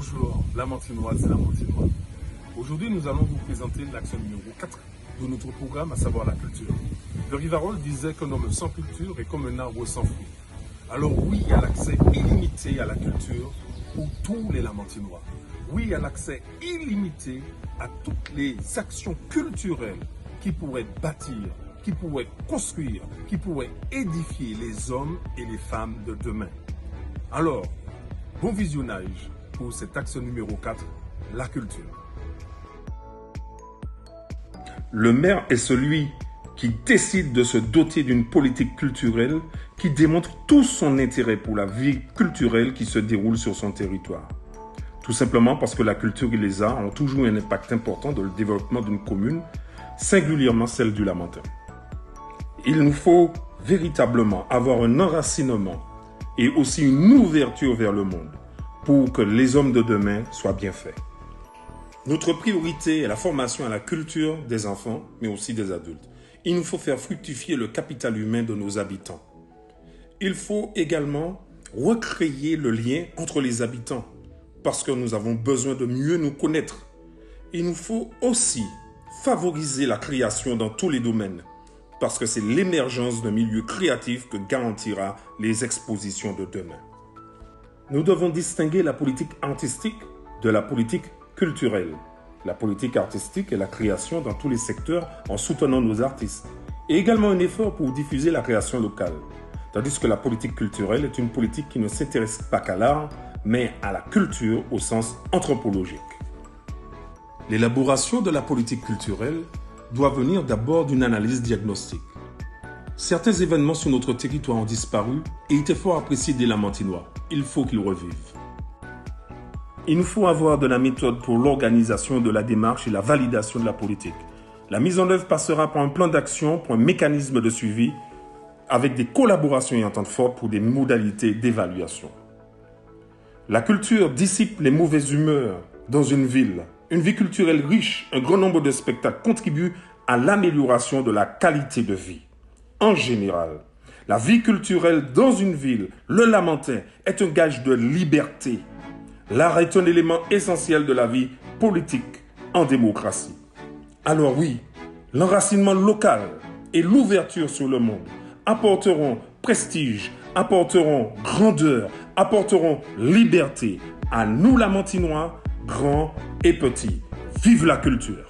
Bonjour, Lamantinoise, c'est Lamantinois. Aujourd'hui, nous allons vous présenter l'action numéro 4 de notre programme, à savoir la culture. Le Rivarol disait qu'un homme sans culture est comme un arbre sans fruits. Alors oui, il y a l'accès illimité à la culture pour tous les Lamantinois. Oui, il y a l'accès illimité à toutes les actions culturelles qui pourraient bâtir, qui pourraient construire, qui pourraient édifier les hommes et les femmes de demain. Alors, bon visionnage pour cet axe numéro 4, la culture. Le maire est celui qui décide de se doter d'une politique culturelle qui démontre tout son intérêt pour la vie culturelle qui se déroule sur son territoire. Tout simplement parce que la culture et les arts ont toujours un impact important dans le développement d'une commune, singulièrement celle du Lamentin. Il nous faut véritablement avoir un enracinement et aussi une ouverture vers le monde pour que les hommes de demain soient bien faits. Notre priorité est la formation à la culture des enfants, mais aussi des adultes. Il nous faut faire fructifier le capital humain de nos habitants. Il faut également recréer le lien entre les habitants, parce que nous avons besoin de mieux nous connaître. Il nous faut aussi favoriser la création dans tous les domaines, parce que c'est l'émergence d'un milieu créatif que garantira les expositions de demain. Nous devons distinguer la politique artistique de la politique culturelle. La politique artistique est la création dans tous les secteurs en soutenant nos artistes, et également un effort pour diffuser la création locale. Tandis que la politique culturelle est une politique qui ne s'intéresse pas qu'à l'art, mais à la culture au sens anthropologique. L'élaboration de la politique culturelle doit venir d'abord d'une analyse diagnostique. Certains événements sur notre territoire ont disparu et étaient fort appréciés des Lamantinois. Il faut qu'ils revivent. Il nous faut avoir de la méthode pour l'organisation de la démarche et la validation de la politique. La mise en œuvre passera par un plan d'action, par un mécanisme de suivi, avec des collaborations et ententes fortes pour des modalités d'évaluation. La culture dissipe les mauvaises humeurs dans une ville. Une vie culturelle riche, un grand nombre de spectacles contribuent à l'amélioration de la qualité de vie. En général, la vie culturelle dans une ville, le Lamentin, est un gage de liberté. L'art est un élément essentiel de la vie politique en démocratie. Alors oui, l'enracinement local et l'ouverture sur le monde apporteront prestige, apporteront grandeur, apporteront liberté à nous Lamantinois, grands et petits. Vive la culture!